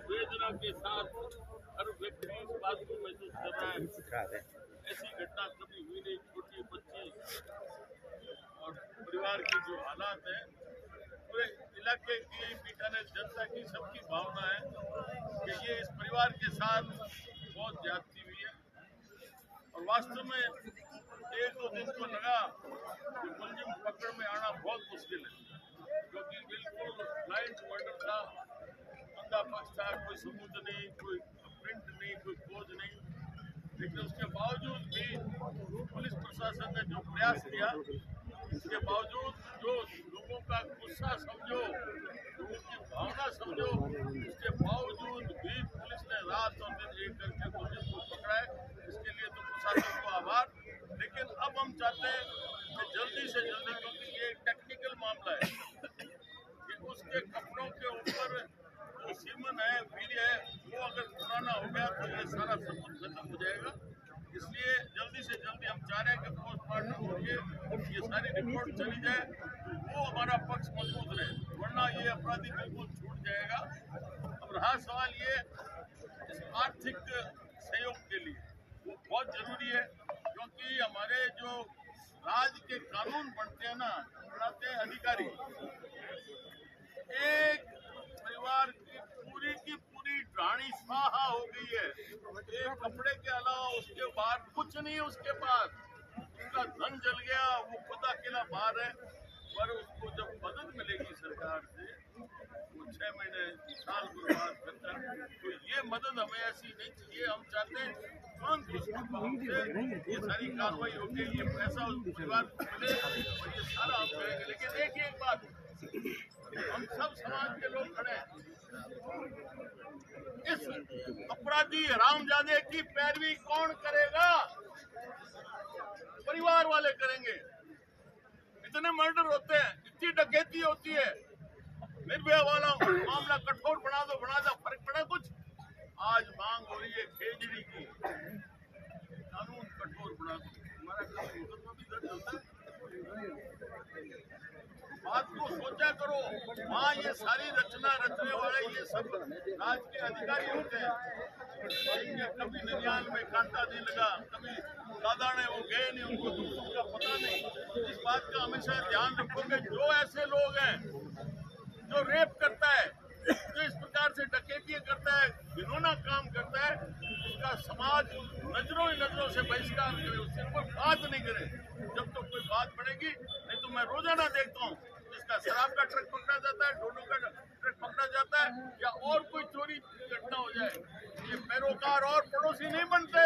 वेदना के साथ हर व्यक्ति इस बात को महसूस कर रहा है, ऐसी घटना कभी हुई नहीं। छोटी बच्ची और परिवार की जो हालात है, पूरे इलाके की, बीकानेर जनता की, सबकी भावना है कि ये इस परिवार के साथ बहुत ज्यादती हुई है। और वास्तव में एक दो दिन को लगा कि मुलजिम पकड़ में आना बहुत मुश्किल है, क्योंकि बिल्कुल ब्लाइंड मर्डर था, अंधा पक्ष था, कोई सबूत नहीं, कोई प्रिंट नहीं, कोई खोज नहीं। लेकिन उसके बावजूद भी पुलिस प्रशासन ने जो प्रयास किया, इसके बावजूद जो लोगों का गुस्सा समझो, लोगों की भावना समझो, इसके बावजूद भी पुलिस ने रात और दिन एक करके मुलजिम को पकड़ा है। इसके लिए तो प्रशासन को आभार। लेकिन अब हम चाहते हैं कि जल्दी से जल्दी, क्योंकि ये टेक्निकल मामला है, कि उसके कपड़ों के ऊपर जो सीमन है, वीर्य है, वो अगर पुराना हो गया तो ये सारा सबूत खत्म हो जाएगा। इसलिए जल्दी से जल्दी हम चाह रहे हैं कि पोस्टमार्टम होके ये सारी रिपोर्ट चली जाए, तो वो हमारा पक्ष मजबूत रहे, वरना ये अपराधी बिल्कुल छूट जाएगा। अब रहा सवाल ये इस आर्थिक सहयोग के लिए, वो बहुत जरूरी है, क्योंकि हमारे जो राज्य के कानून बनते हैं ना, बनाते हैं अधिकारी, एक परिवार की पूरी ढाणी स्वाहा हो गई है। एक कपड़े के अलावा उसके बाहर कुछ नहीं है उसके पास, उसका धन जल गया, वो खुद अकेला बाहर है। पर उसको जब मदद मिलेगी सरकार से, वो 6 महीने साल बर्बाद करता है, तो ये मदद हमें ऐसी नहीं चाहिए। हम चाहते हैं तुरंत ये सारी कार्रवाई होगी, ये पैसा उस परिवार को मिले, और ये सारा हम करेंगे। लेकिन एक बात, हम सब समाज के लोग खड़े हैं, इस अपराधी हरामजादे की पैरवी कौन करेगा? परिवार वाले करेंगे। इतने मर्डर होते हैं, इतनी डकैती होती है, निर्भया वाला मामला कठोर बना दो, फर्क पड़ा कुछ? आज मांग हो रही है केजरी की, कानून कठोर बना दो। हमारा मुकदमा भी दर्ज होता है। बात को सोचा करो, वहाँ ये सारी रचना रचने वाले ये सब राज के अधिकारी होते हैं। कभी ननियाल में कांटा नहीं लगा, कभी दादा ने वो गए नहीं, उनको उनका पता नहीं। इस बात का हमेशा ध्यान रखोगे, जो ऐसे लोग हैं जो रेप करता है, जो इस प्रकार से डकैती करता है, घिनौना काम करता है, उसका समाज नजरों से बहिष्कार करे, उससे कोई बात नहीं करे। जब तो कोई बात बढ़ेगी, नहीं तो मैं रोजाना देखता हूँ जिसका शराब का ट्रक पकड़ा जाता है, डोडो का ट्रक पकड़ा जाता है, या और कोई चोरी घटना हो जाए, ये पैरोकार और पड़ोसी नहीं बनते,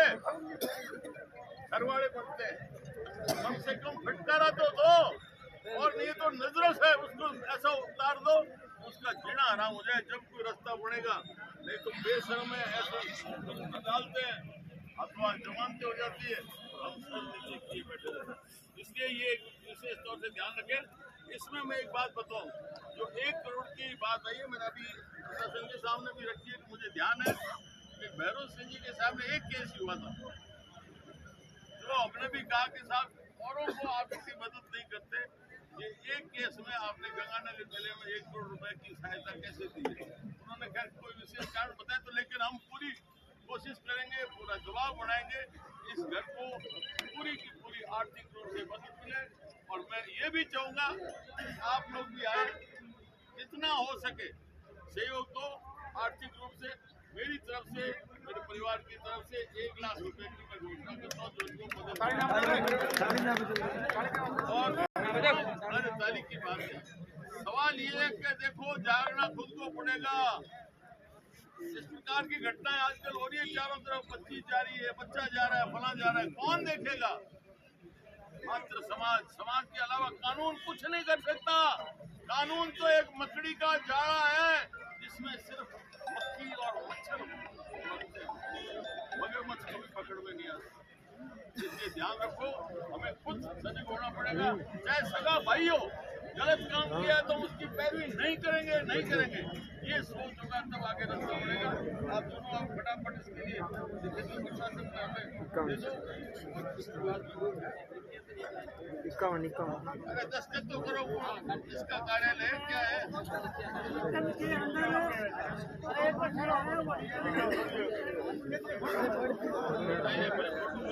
घर वाले बनते हैं। कम से कम फिटकारा तो दो, और नहीं तो नजरों से उसको ऐसा उतार दो उसका जीना हराम हो जाए। जब कोई रास्ता बढ़ेगा, नहीं तो बेशर्म में ऐसे डालते हैं, अथवा जमानतें हो जाती है, हम सब नीचे किए बैठे रहते हैं। इसलिए ये विशेष तौर से ध्यान रखें। इसमें मैं एक बात बताऊं, जो 1 करोड़ की बात आई है, मैंने अभी प्रशासन के सामने भी रखी है, मुझे ध्यान है कि भैरव सिंह जी के सामने एक केस हुआ था, जो हमने भी कहा कि साहब औरों को आप इसकी मदद नहीं करते, ये एक केस में आपने गंगानगर जिले में 1 करोड़ रुपए की सहायता कैसे दी है? उन्होंने कहा कोई विशेष कारण बताए तो, लेकिन हम पूरी कोशिश करेंगे, पूरा दबाव बढ़ाएंगे, इस घर को पूरी की पूरी आर्थिक रूप से मदद मिले। और मैं ये भी चाहूंगा आप लोग भी आए, जितना हो सके सहयोग दो आर्थिक रूप से। मेरी तरफ से, मेरे परिवार की तरफ से 1 लाख रुपए की मैं घोषणा करता हूँ, जो इनको मदद। और तारीख की बात है, सवाल ये है कि देखो, जागना खुद को पड़ेगा। इस प्रकार की घटनाएं आजकल हो रही है, चारों तरफ बच्ची जा रही है, बच्चा जा रहा है, फला जा रहा है, कौन देखेगा? मात्र समाज के अलावा कानून कुछ नहीं कर सकता। कानून तो एक मकड़ी का जाड़ा है, जिसमें सिर्फ मक्खी और मच्छर मरते हैं, मगरमच्छ कभी पकड़ में नहीं आते। इसलिए ध्यान रखो, हमें खुद सजग होना पड़ेगा। चाहे सगा भाई हो, गलत काम किया तो उसकी पैरवी नहीं करेंगे। ये सोच होगा तब आगे रास्ता बढ़ेगा। आप दोनों आप फटाफट इसके लिए क्षेत्रीय प्रशासन में हमें दे दो। अरे दस्तखत तो करो। इसका कार्यालय क्या है? नहीं,